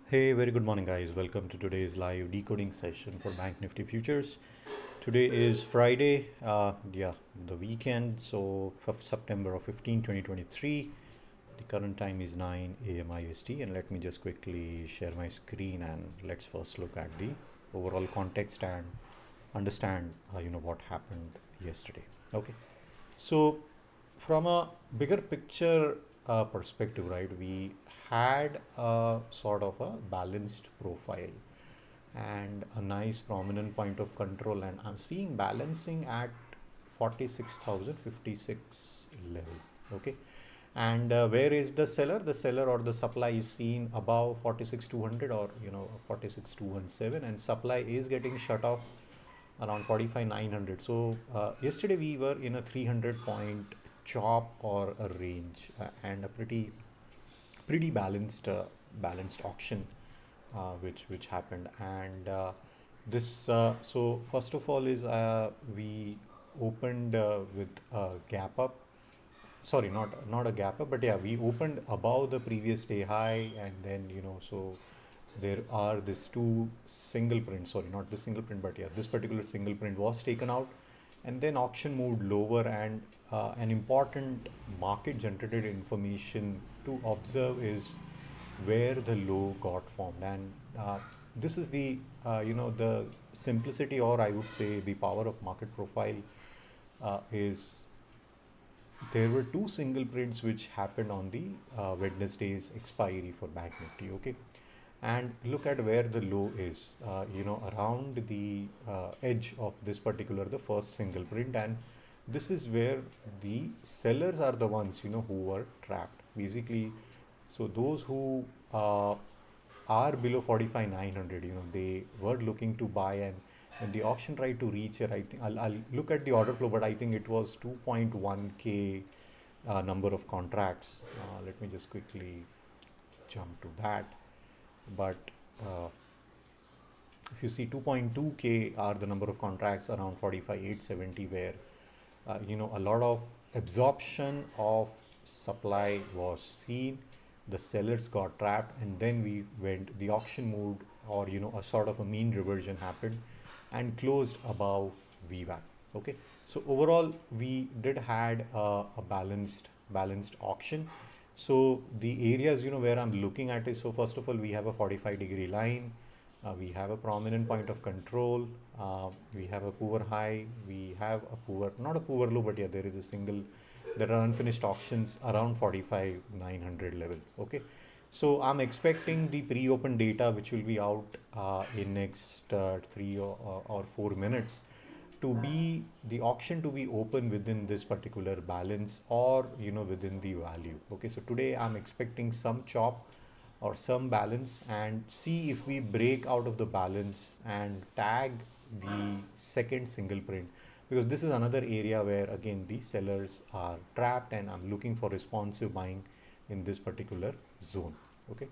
Hey, very good morning, guys. Welcome to today's live decoding session for BankNifty futures. Today is Friday, the weekend, so September of 15, 2023. The current time is 9 a.m. IST, and let me just quickly share my screen and let's first look at the overall context and understand, what happened yesterday. Okay, so from a bigger picture perspective, right, we had a sort of a balanced profile and a nice prominent point of control, and I'm seeing balancing at 46,056 level. Okay, and where is the seller? The seller or the supply is seen above 46,200 or 46,217, and supply is getting shut off around 45,900. So yesterday we were in a 300 point chop or a range, and a pretty balanced auction which happened. And this so first of all is we opened with a gap up. Sorry, not a gap up, but yeah, we opened above the previous day high, and then so there are this two single prints. Sorry, not this single print, but yeah, this particular single print was taken out, and then auction moved lower. And an important market generated information to observe is where the low got formed. And this is the simplicity, or I would say the power of market profile, is there were two single prints which happened on the Wednesday's expiry for Bank Nifty. Okay, and look at where the low is, around the edge of this particular, the first single print. And this is where the sellers are the ones who were trapped basically. So those who are below 45,900, they were looking to buy, and when the auction tried to reach here, I think I'll look at the order flow, but I think it was 2.1k number of contracts. Let me just quickly jump to that. But if you see 2.2k are the number of contracts around 45,870, where a lot of absorption of supply was seen. The sellers got trapped, and then the auction moved, or a sort of a mean reversion happened and closed above VWAP. Okay, so overall we did had a balanced auction. So the areas where I'm looking at is, so first of all we have a 45-degree line, we have a prominent point of control, we have a poor high, we have a poor, not a poor low, but yeah, there are unfinished auctions around 45,900 level. Okay, so I'm expecting the pre-open data, which will be out in next 3 or 4 minutes, to be the auction to be open within this particular balance, or within the value. Okay, so today I'm expecting some chop or some balance, and see if we break out of the balance and tag the second single print, because this is another area where again the sellers are trapped, and I'm looking for responsive buying in this particular zone. Okay,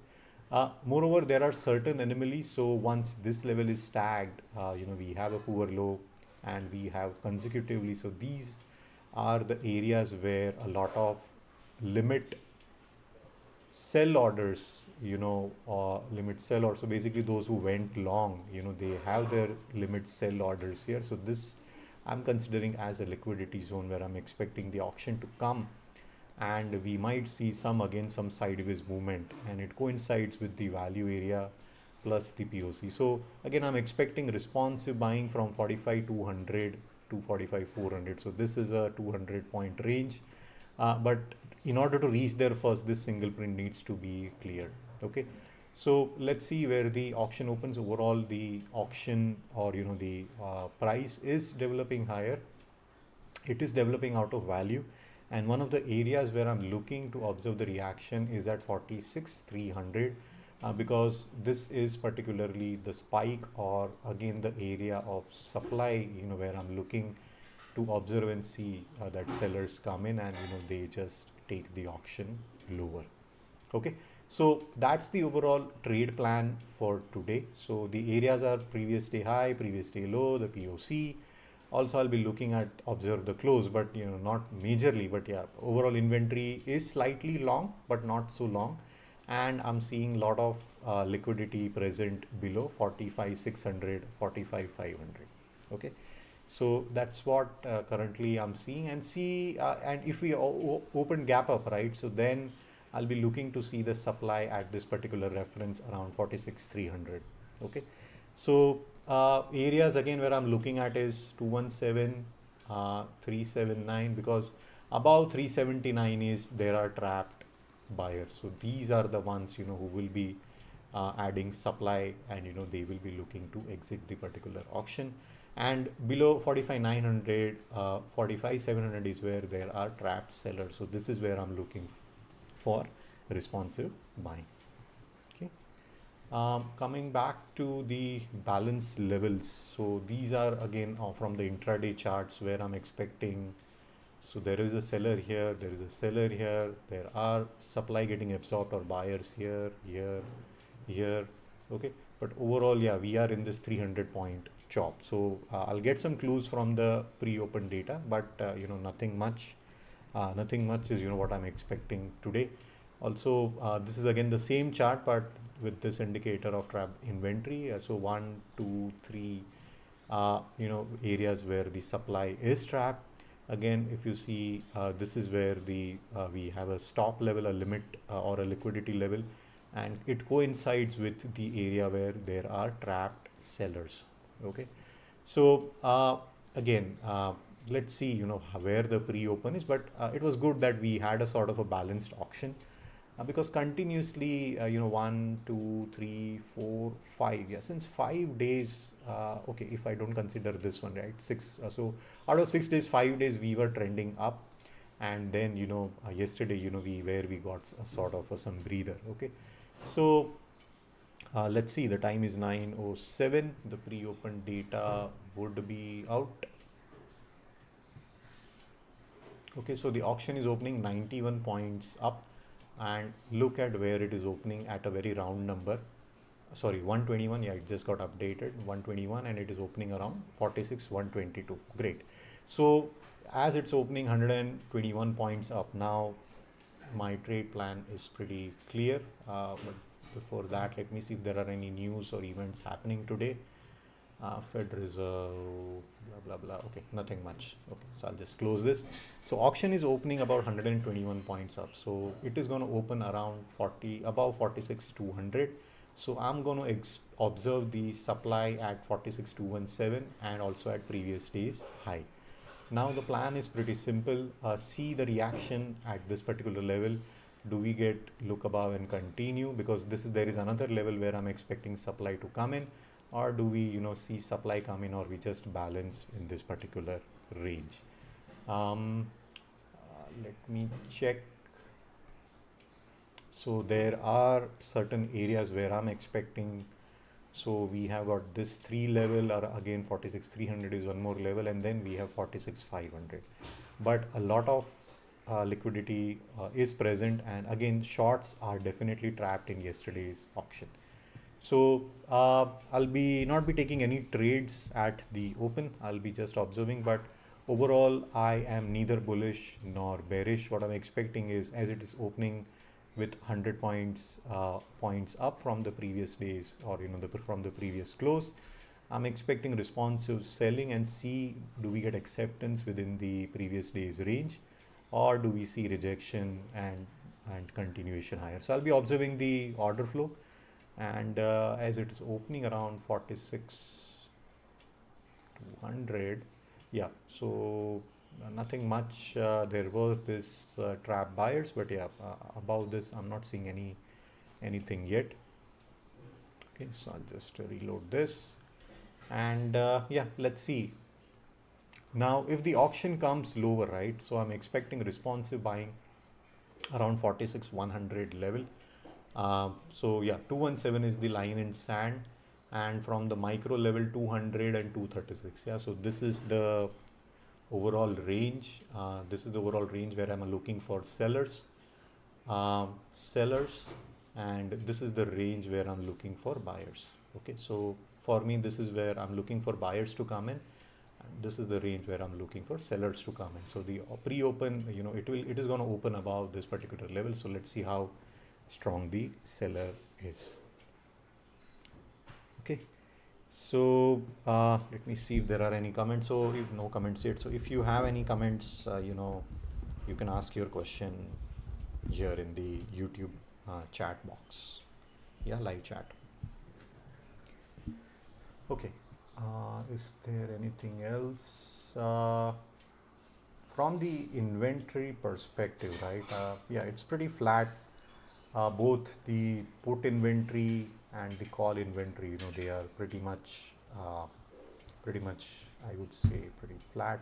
moreover there are certain anomalies. So once this level is tagged, we have a poor low and we have consecutively, so these are the areas where a lot of limit sell orders, limit sell orders. So basically those who went long, they have their limit sell orders here. So this I'm considering as a liquidity zone where I'm expecting the auction to come, and we might see some sideways movement, and it coincides with the value area plus the POC. So again, I'm expecting responsive buying from 45,200 to 45,400. So this is a 200 point range, but in order to reach there first, this single print needs to be cleared. Okay, so let's see where the auction opens. Overall the auction, or the price is developing higher. It is developing out of value, and one of the areas where I'm looking to observe the reaction is at 46,300, because this is particularly the spike, or again the area of supply, where I'm looking to observe and see that sellers come in and they just take the auction lower. Okay, so that's the overall trade plan for today. So the areas are previous day high, previous day low, the POC. Also I'll be looking at observe the close, but not majorly, but yeah, overall inventory is slightly long but not so long. and I'm seeing a lot of liquidity present below 45,600, 45,500. Okay, so that's what currently I'm seeing, and see, and if we open gap up, right, so then I'll be looking to see the supply at this particular reference around 46,300. Okay, so areas again where I'm looking at is 217, 379, because above 379 is there are trapped buyers. So these are the ones, you know, who will be adding supply, and you know they will be looking to exit the particular auction. And below 45,900, 45,700 is where there are trapped sellers. So this is where I'm looking for responsive buying. Okay. Coming back to the balance levels, so these are again from the intraday charts where I'm expecting. So there is a seller here, there is a seller here, there are supply getting absorbed or buyers here, here. Okay, but overall, yeah, we are in this 300 point chop. So I'll get some clues from the pre-open data, but you know, nothing much is, you know, what I'm expecting today. Also, this is again the same chart, but with this indicator of trap inventory. So 1, 2, 3, you know, areas where the supply is trapped. Again, if you see, this is where the we have a stop level, a limit, or a liquidity level, and it coincides with the area where there are trapped sellers. Okay, so again, let's see, you know, where the pre-open is, but it was good that we had a sort of a balanced auction. Because continuously, you know, 1, 2, 3, 4, 5, yeah, since 5 days, okay, if I don't consider this one, right, 6, so out of 6 days, 5 days we were trending up, and then, you know, yesterday, you know, we got a sort of some breather. Okay, so let's see, the time is 9:07, the pre-open data would be out. Okay, so the auction is opening 91 points up, and look at where it is opening at a very round number. Sorry, 121. Yeah, it just got updated, 121, and it is opening around 46, 122. Great. So as it's opening 121 points up, now my trade plan is pretty clear. But before that, let me see if there are any news or events happening today. Fed Reserve, blah, blah, blah. Okay, nothing much. Okay, so I'll just close this. So auction is opening about 121 points up. So it is going to open around 40, above 46,200. So I'm going to observe the supply at 46,217 and also at previous day's high. Now the plan is pretty simple. See the reaction at this particular level. Do we look above and continue? Because there is another level where I'm expecting supply to come in. Or do we, you know, see supply come in, or we just balance in this particular range? Let me check. So there are certain areas where I'm expecting. So we have got this 3 level, or again 46,300 is one more level, and then we have 46,500. But a lot of liquidity is present, and again shorts are definitely trapped in yesterday's auction. So I'll not be taking any trades at the open. I'll be just observing, but overall I am neither bullish nor bearish. What I'm expecting is, as it is opening with 100 points up from the previous days, or you know, from the previous close, I'm expecting responsive selling, and see, do we get acceptance within the previous day's range, or do we see rejection and continuation higher? So I'll be observing the order flow. And as it is opening around 46,200, yeah, so nothing much. There was this trap buyers, but yeah, above this I'm not seeing anything yet. Okay, so I'll just reload this, and yeah, let's see. Now if the auction comes lower, right, so I'm expecting responsive buying around 46,100 level. So yeah, 217 is the line in sand, and from the micro level 200 and 236. Yeah, so this is the overall range. This is the overall range where I'm looking for sellers, and this is the range where I'm looking for buyers. Okay, so for me, this is where I'm looking for buyers to come in, and this is the range where I'm looking for sellers to come in. So the pre-open, you know, it is going to open above this particular level. So let's see how strong the seller is. Okay, so let me see if there are any comments. So if no comments yet, so if you have any comments, you can ask your question here in the YouTube chat box. Yeah, live chat. Okay, is there anything else? From the inventory perspective, right? Yeah, it's pretty flat. Both the put inventory and the call inventory, they are pretty much, I would say, pretty flat.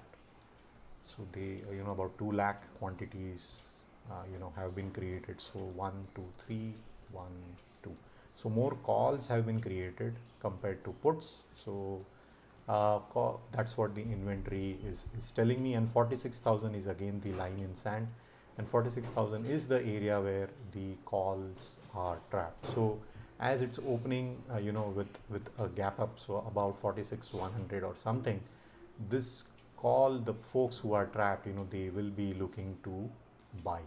So they, about 2 lakh quantities, have been created. So 1, 2, 3, 1, 2. So more calls have been created compared to puts. So that's what the inventory is telling me. And 46,000 is again the line in sand. And 46,000 is the area where the calls are trapped. So as it's opening, with a gap up, so about 46,100 or something, this call, the folks who are trapped, they will be looking to buy.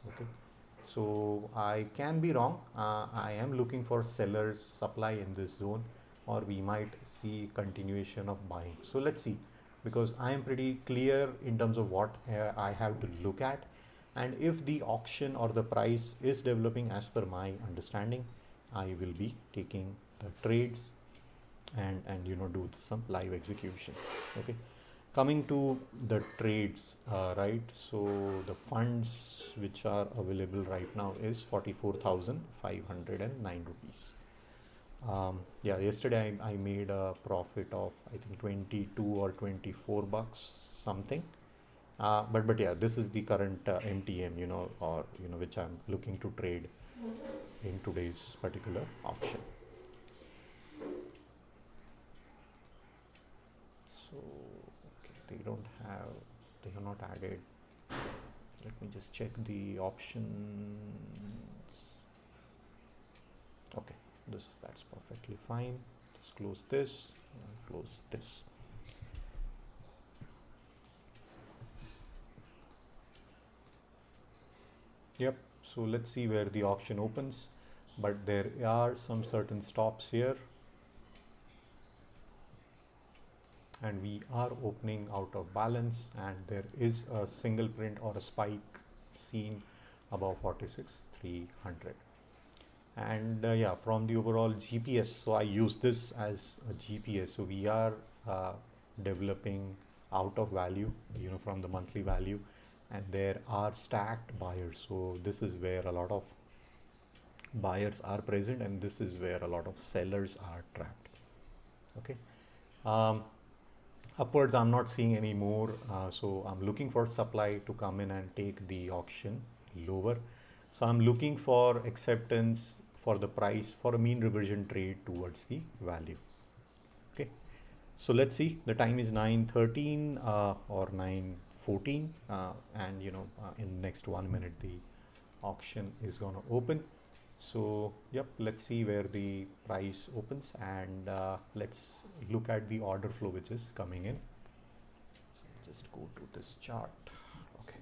Okay, so I can be wrong. I am looking for sellers supply in this zone, or we might see continuation of buying. So let's see, because I am pretty clear in terms of what I have to look at, and if the auction or the price is developing as per my understanding, I will be taking the trades and do some live execution. Okay, coming to the trades, right? So the funds which are available right now is 44,509 rupees. Yeah, yesterday I made a profit of, I think, 22 or 24 bucks something. But yeah, this is the current MTM, or which I'm looking to trade in today's particular auction. So okay, they have not added. Let me just check the options. Okay, that's perfectly fine. Just close this and close this. Yep, so let's see where the auction opens, but there are some certain stops here, and we are opening out of balance, and there is a single print or a spike seen above 46,300. And yeah, from the overall GPS, so I use this as a GPS. So we are developing out of value, from the monthly value, and there are stacked buyers. So this is where a lot of buyers are present, and this is where a lot of sellers are trapped. Okay, upwards I'm not seeing any more, so I'm looking for supply to come in and take the auction lower. So I'm looking for acceptance for the price for a mean reversion trade towards the value. Okay, so let's see, the time is 9:13 or 9:14, and in next 1 minute the auction is going to open. So yep, let's see where the price opens, and let's look at the order flow which is coming in. So just go to this chart. Okay,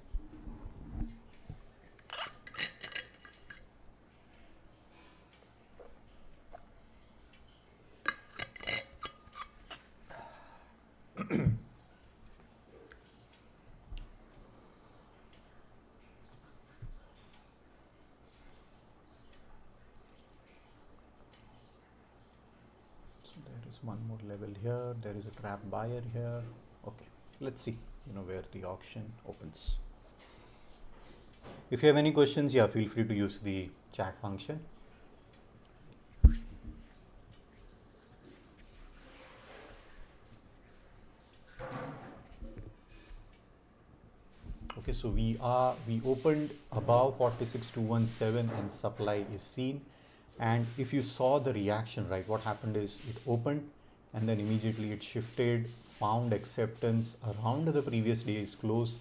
there is one more level here, there is a trap buyer here. Okay, let's see where the auction opens. If you have any questions, yeah, feel free to use the chat function. Okay, so we opened above 46,217 and supply is seen. And if you saw the reaction, right, what happened is it opened and then immediately it shifted, found acceptance around the previous day's close,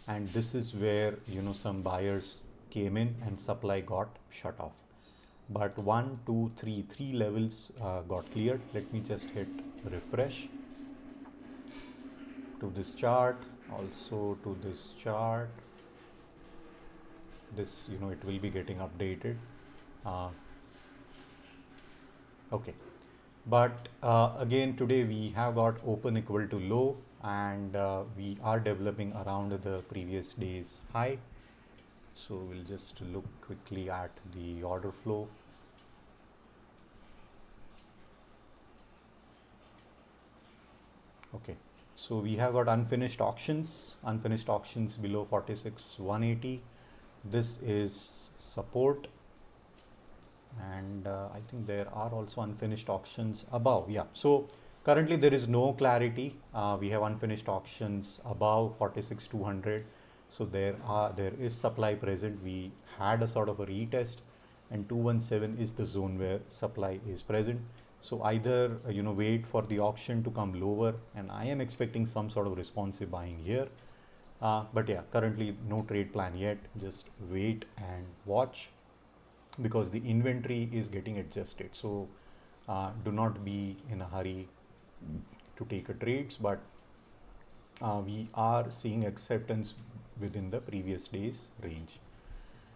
and this is where some buyers came in and supply got shut off. But 1, 2, 3, 3 levels got cleared. Let me just hit refresh to this chart, also to this chart. This it will be getting updated. Uh, okay, but again today we have got open equal to low, and we are developing around the previous day's high. So we'll just look quickly at the order flow. Okay, so we have got unfinished auctions below 46,180. This is support, and I think there are also unfinished auctions above. Yeah, so currently there is no clarity. We have unfinished auctions above 46,200. So there is supply present. We had a sort of a retest, and 217 is the zone where supply is present. So either wait for the auction to come lower, and I am expecting some sort of responsive buying here. But yeah, currently no trade plan yet. Just wait and watch, because the inventory is getting adjusted. So do not be in a hurry to take a trades, but we are seeing acceptance within the previous day's range.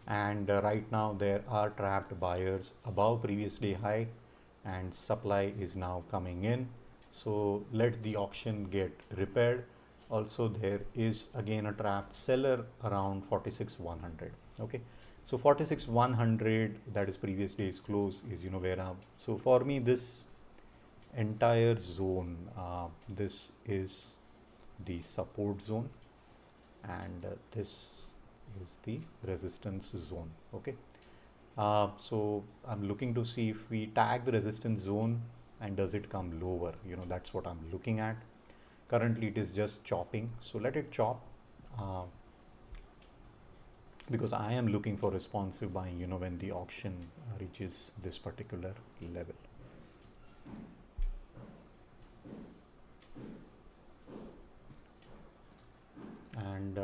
And right now there are trapped buyers above previous day high, and supply is now coming in. So let the auction get repaired. Also there is again a trapped seller around 46,100. Okay, so 46,100, that is previous day's close, is where I'm. So for me this entire zone, this is the support zone, and this is the resistance zone. Okay, so I'm looking to see if we tag the resistance zone and does it come lower. That's what I'm looking at. Currently it is just chopping, so let it chop, because I am looking for responsive buying when the auction reaches this particular level. And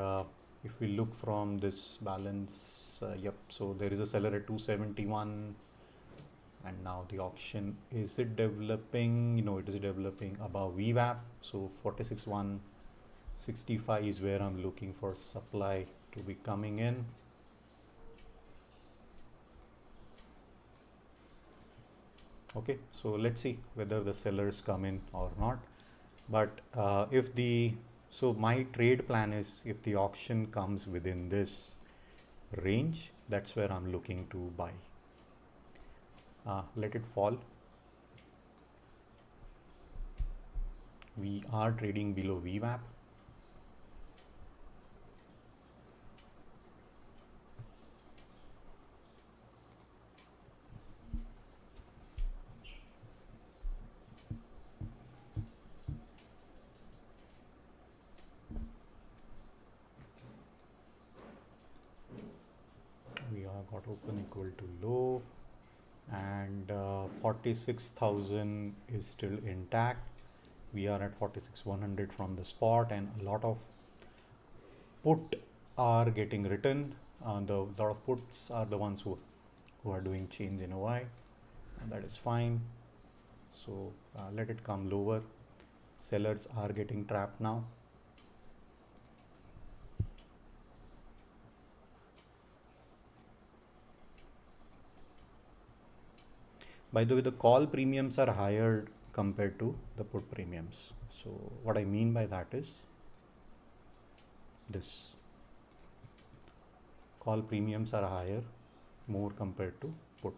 if we look from this balance, yep, so there is a seller at 271, and now the auction, is it developing? It is developing above VWAP. So 46,165 is where I'm looking for supply to be coming in. Okay, so let's see whether the sellers come in or not. But so my trade plan is, if the auction comes within this range, that's where I'm looking to buy. Let it fall. We are trading below VWAP. We are got open equal to low, and 46,000 is still intact. We are at 46,100 from the spot, and a lot of put are getting written. The lot of puts are the ones who are doing change in OI, and that is fine. So let it come lower. Sellers are getting trapped now. By the way, the call premiums are higher compared to the put premiums. So what I mean by that is this: call premiums are higher, more compared to put.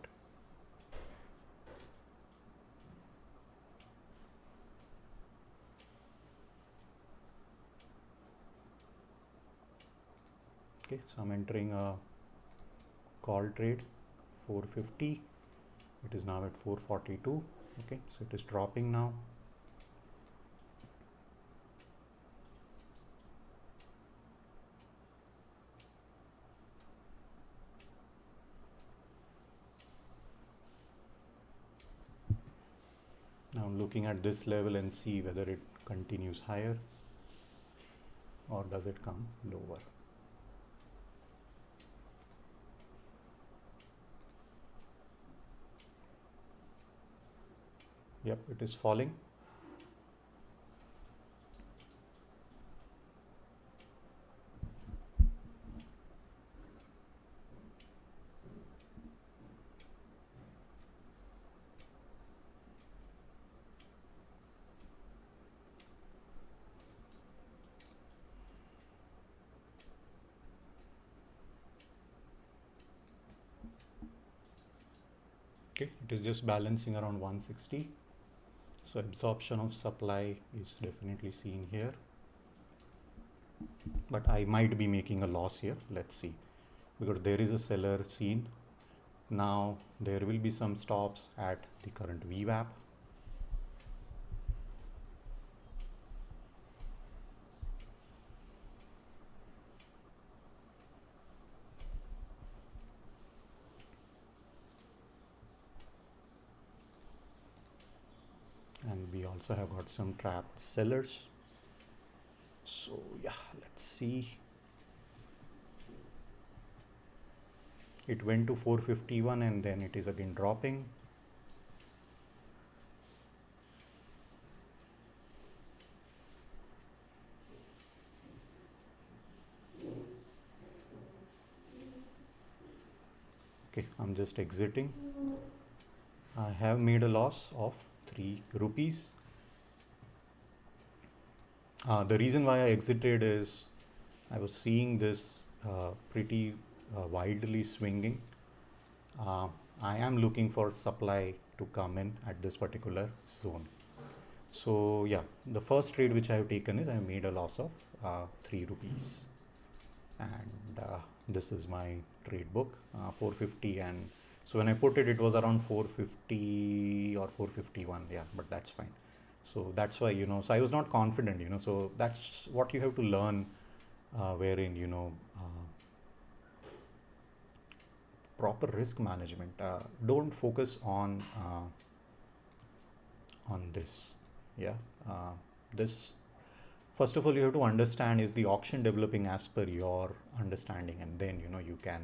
Okay, so I'm entering a call trade 450. It is now at 442. Okay, so it is dropping now. Now I'm looking at this level and see whether it continues higher or does it come lower. Yep, it is falling. Okay, it is just balancing around 160. So absorption of supply is definitely seen here, but I might be making a loss here. Let's see, because there is a seller seen. Now there will be some stops at the current VWAP. And we also have got some trapped sellers. So yeah, let's see. It went to 451 and then it is again dropping. Okay, I'm just exiting. I have made a loss of 3 rupees. The reason why I exited is I was seeing this pretty wildly swinging. I am looking for supply to come in at this particular zone. So yeah, the first trade which I have taken is I made a loss of 3 rupees. And this is my trade book, 450, and so when I put it, it was around 450 or 451. Yeah, but that's fine. So that's why, so I was not confident, so that's what you have to learn, wherein, proper risk management. Don't focus on this. Yeah, this. First of all, you have to understand, is the auction developing as per your understanding, and then you can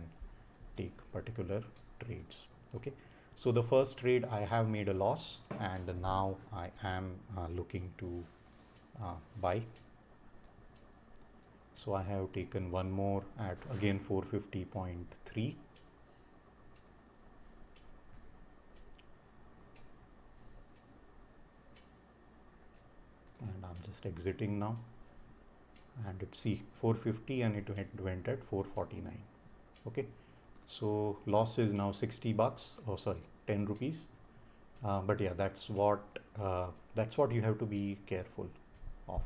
take particular trades. Okay, so the first trade I have made a loss, and now I am looking to buy. So I have taken one more at again 450.3. And I'm just exiting now, and it's 450 and it went at 449. Okay, so loss is now 60 bucks, oh sorry, 10 rupees. But yeah, that's what you have to be careful of.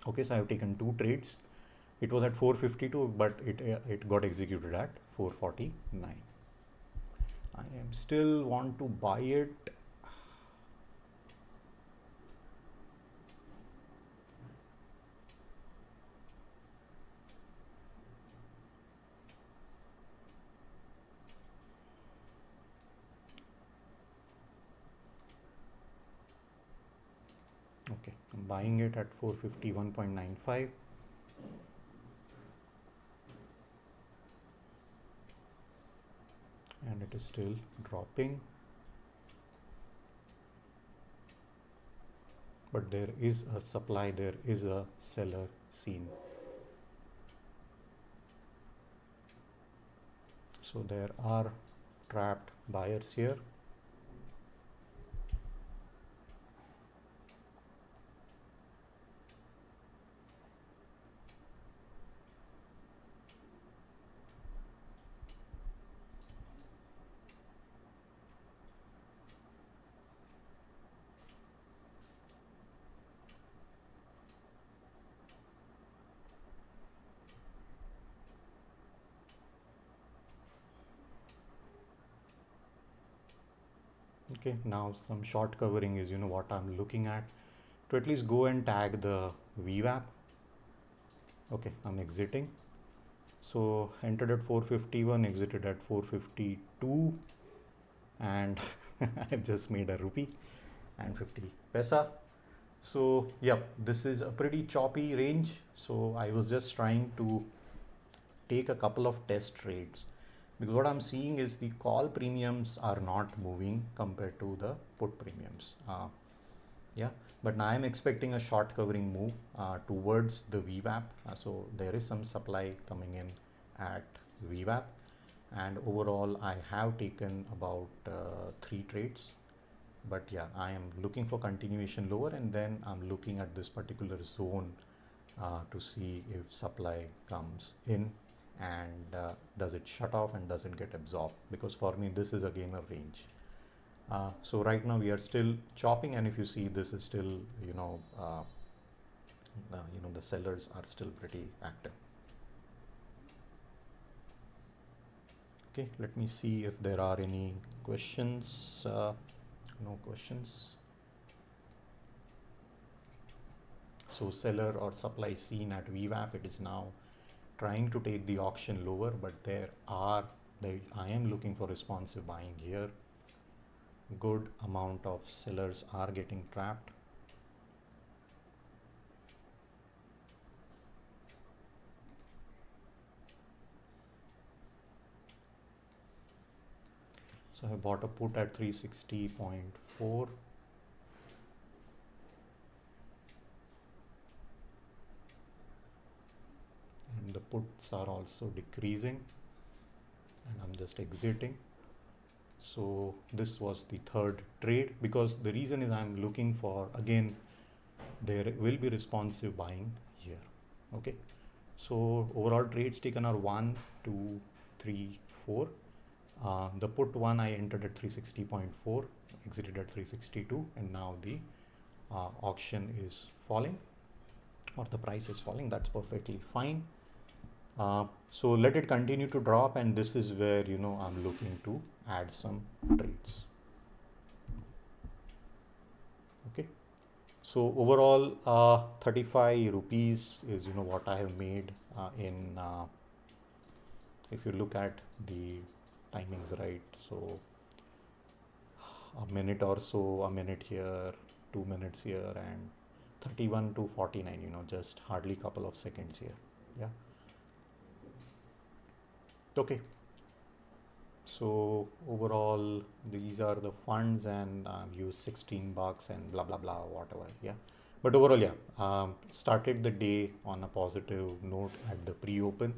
Okay, so I have taken 2 trades. It was at 452, but it got executed at 449. I am still want to buy it. Okay, I'm buying it at 451.95. And it is still dropping, but there is a supply, there is a seller seen. So there are trapped buyers here. Okay, now some short covering is what I'm looking at, to at least go and tag the VWAP. Okay, I'm exiting. So entered at 451, exited at 452, and I've just made a rupee and 50 paisa. So yep, this is a pretty choppy range. So I was just trying to take a couple of test trades, because what I'm seeing is the call premiums are not moving compared to the put premiums. Yeah, but now I'm expecting a short covering move towards the VWAP. So there is some supply coming in at VWAP, and overall I have taken about 3 trades. But yeah, I am looking for continuation lower, and then I'm looking at this particular zone to see if supply comes in. and does it shut off and does it get absorbed, because for me this is again a range. So right now we are still chopping, and if you see, this is still, the sellers are still pretty active. Okay, let me see if there are any questions. No questions. So seller or supply seen at VWAP, it is now trying to take the auction lower, but I am looking for responsive buying here. Good amount of sellers are getting trapped. So I bought a put at 360.4. And the puts are also decreasing, and I'm just exiting. So this was the third trade, because the reason is I'm looking for, again, there will be responsive buying here. Okay, so overall trades taken are 1, 2, 3, 4. The put one I entered at 360.4, exited at 362, and now the auction is falling, or the price is falling. That's perfectly fine. So let it continue to drop, and this is where I'm looking to add some trades. Okay, so overall 35 rupees is what I have made in if you look at the timings, right? So a minute or so, a minute here, 2 minutes here, and 31 to 49, just hardly couple of seconds here. Yeah. Okay, so overall these are the funds, and use 16 bucks and blah blah blah, whatever. Yeah, but overall, yeah, started the day on a positive note at the pre-open,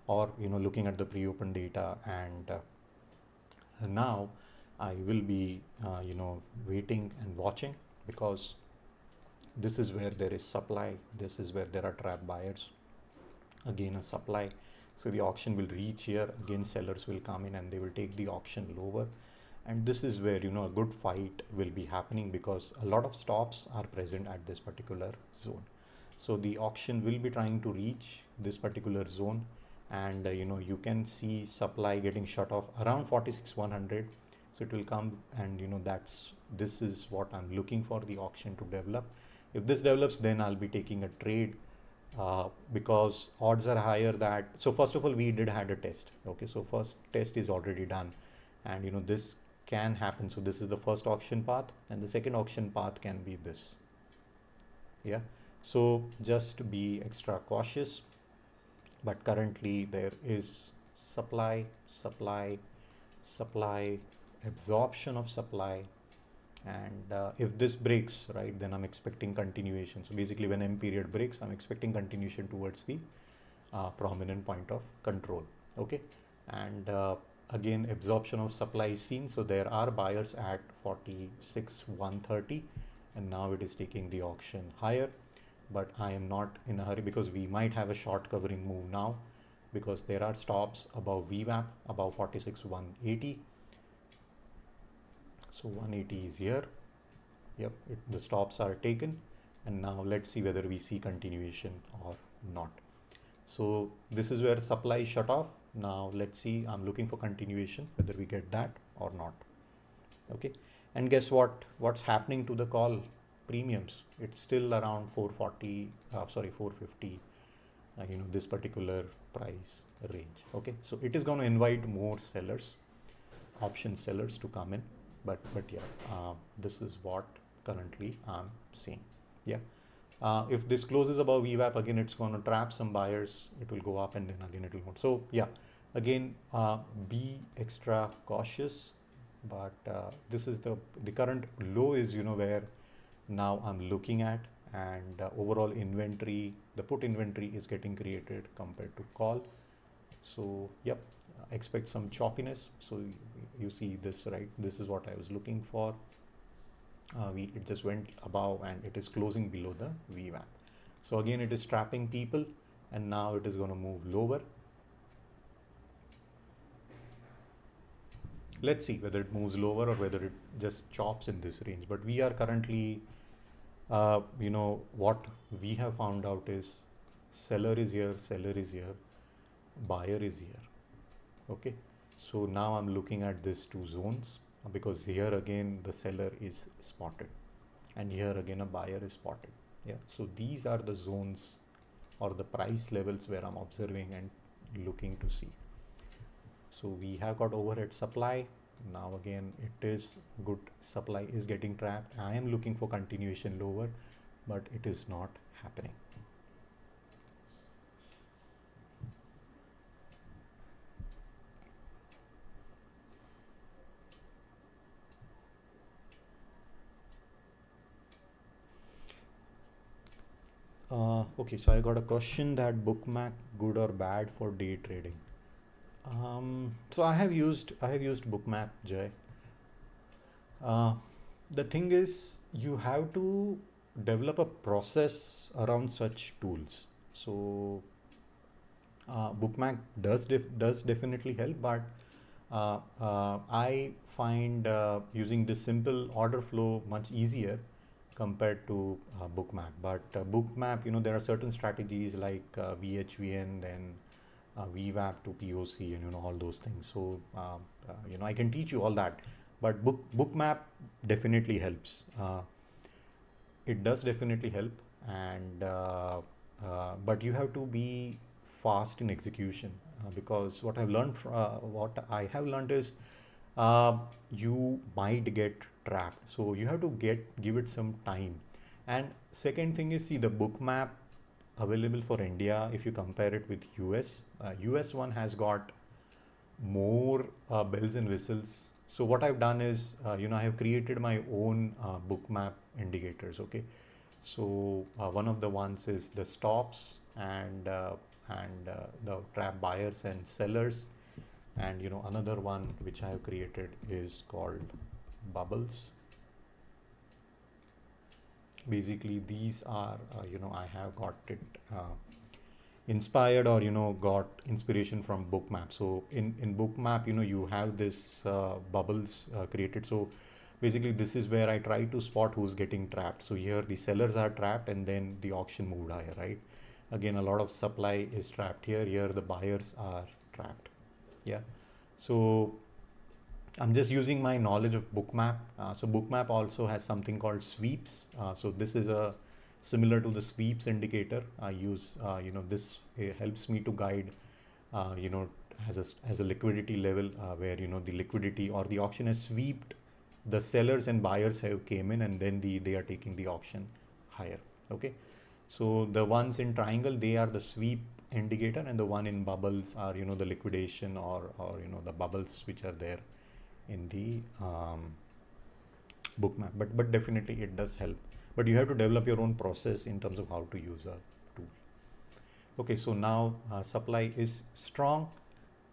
or looking at the pre-open data, and now I will be waiting and watching, because this is where there is supply, this is where there are trap buyers, again a supply. So the auction will reach here, again sellers will come in and they will take the auction lower, and this is where a good fight will be happening, because a lot of stops are present at this particular zone. So the auction will be trying to reach this particular zone, and you can see supply getting shut off around 46,100. So it will come, and this is what I'm looking for the auction to develop. If this develops, then I'll be taking a trade, because odds are higher that, so first of all, we had a test. Okay, so first test is already done, and this can happen. So this is the first auction path, and the second auction path can be this. Yeah, so just be extra cautious, but currently there is supply, absorption of supply, and if this breaks, right, then I'm expecting continuation. So basically when M period breaks, I'm expecting continuation towards the prominent point of control. Okay, and again absorption of supply is seen, so there are buyers at 46,130, and now it is taking the auction higher, but I am not in a hurry, because we might have a short covering move now, because there are stops above VWAP, above 46,180. So 180 is here. Yep, the stops are taken, and now let's see whether we see continuation or not. So this is where supply shut off. Now let's see, I'm looking for continuation, whether we get that or not. Okay, and guess what's happening to the call premiums? It's still around 450, this particular price range. Okay, so it is going to invite more sellers, option sellers, to come in, but yeah, this is what currently I'm seeing. Yeah, if this closes above VWAP, again it's going to trap some buyers, it will go up, and then again it will go. So yeah, again be extra cautious, but this is the current low is where now I'm looking at, and overall inventory, the put inventory is getting created compared to call. So yep, expect some choppiness. So you see this, right? This is what I was looking for. It just went above, and it is closing below the VWAP. So again, it is trapping people, and now it is going to move lower. let's see whether it moves lower or whether it just chops in this range. But we are currently, what we have found out is seller is here, buyer is here. Okay, so now I'm looking at these two zones because here again the seller is spotted and here again a buyer is spotted. Yeah, so these are the zones or the price levels where I'm observing and looking to see. So we have got overhead supply. Now again it is good, supply is getting trapped. I am looking for continuation lower, but it is not happening. Okay, so I got a question that bookmap good or bad for day trading. So I have used bookmap, Jay. The thing is, you have to develop a process around such tools. So bookmap does definitely help, but I find using this simple order flow much easier compared to bookmap. But bookmap, there are certain strategies like VHVN, then VWAP to POC, and all those things. So I can teach you all that, but bookmap definitely helps. It does definitely help, and but you have to be fast in execution because what I have learned is you might get trapped, so you have to give it some time. And second thing is, see, the bookmap available for India, if you compare it with US one has got more bells and whistles. So what I've done is, I have created my own bookmap indicators. Okay, so one of the ones is the stops and the trap buyers and sellers, and another one which I have created is called bubbles. Basically these are I have got it inspired, or got inspiration from bookmap. So in bookmap, you have this bubbles created. So basically this is where I try to spot who's getting trapped. So here the sellers are trapped and then the auction moved higher, right? Again, a lot of supply is trapped here the buyers are trapped. Yeah, so I'm just using my knowledge of bookmap. So bookmap also has something called sweeps. So this is a similar to the sweeps indicator. I use this helps me to guide as a liquidity level where the liquidity or the auction has swept, the sellers and buyers have came in, and then they are taking the auction higher. Okay, so the ones in triangle, they are the sweep indicator, and the one in bubbles are the liquidation or the bubbles which are there in the bookmap. But definitely it does help, but you have to develop your own process in terms of how to use a tool. Okay, so now supply is strong.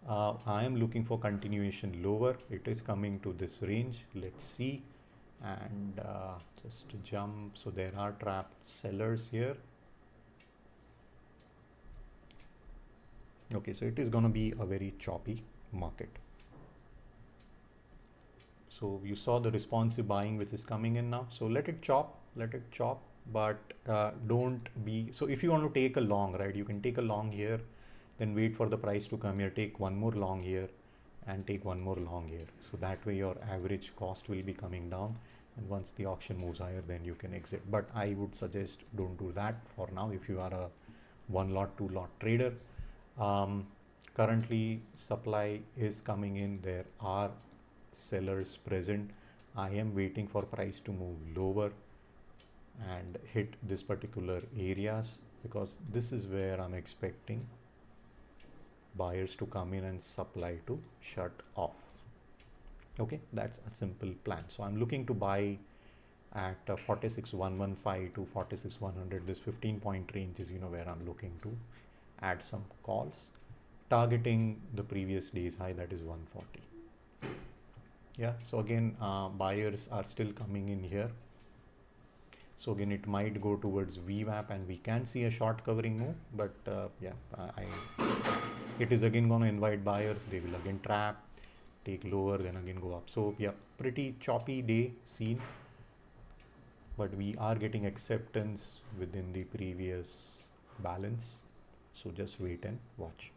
I am looking for continuation lower. It is coming to this range. Let's see, and just to jump. So there are trapped sellers here. Okay, so it is going to be a very choppy market. So you saw the responsive buying which is coming in now. So let it chop, but don't be, so if you want to take a long, right, you can take a long here, then wait for the price to come here, take one more long here and take one more long here. So that way your average cost will be coming down, and once the auction moves higher, then you can exit. But I would suggest don't do that for now if you are a 1 lot, 2 lot trader. Currently supply is coming in, there are sellers present. I am waiting for price to move lower and hit this particular areas, because this is where I'm expecting buyers to come in and supply to shut off. Okay, that's a simple plan. So I'm looking to buy at 46,115 to 46,100. This 15-point range is where I'm looking to add some calls, targeting the previous day's high, that is 140. Yeah, so again buyers are still coming in here. So again it might go towards VWAP and we can see a short covering move, but it is again going to invite buyers. They will again trap, take lower, then again go up. So yeah, pretty choppy day seen, but we are getting acceptance within the previous balance. So just wait and watch.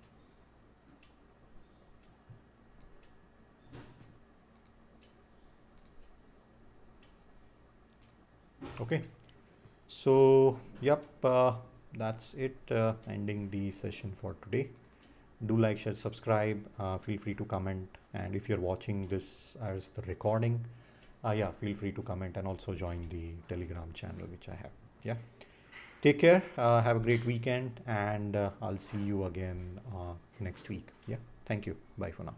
Okay, so yep, that's it, ending the session for today. Do like, share, subscribe, feel free to comment, and if you're watching this as the recording, yeah, feel free to comment and also join the Telegram channel which I have. Yeah, take care, have a great weekend, and I'll see you again next week. Yeah, thank you, bye for now.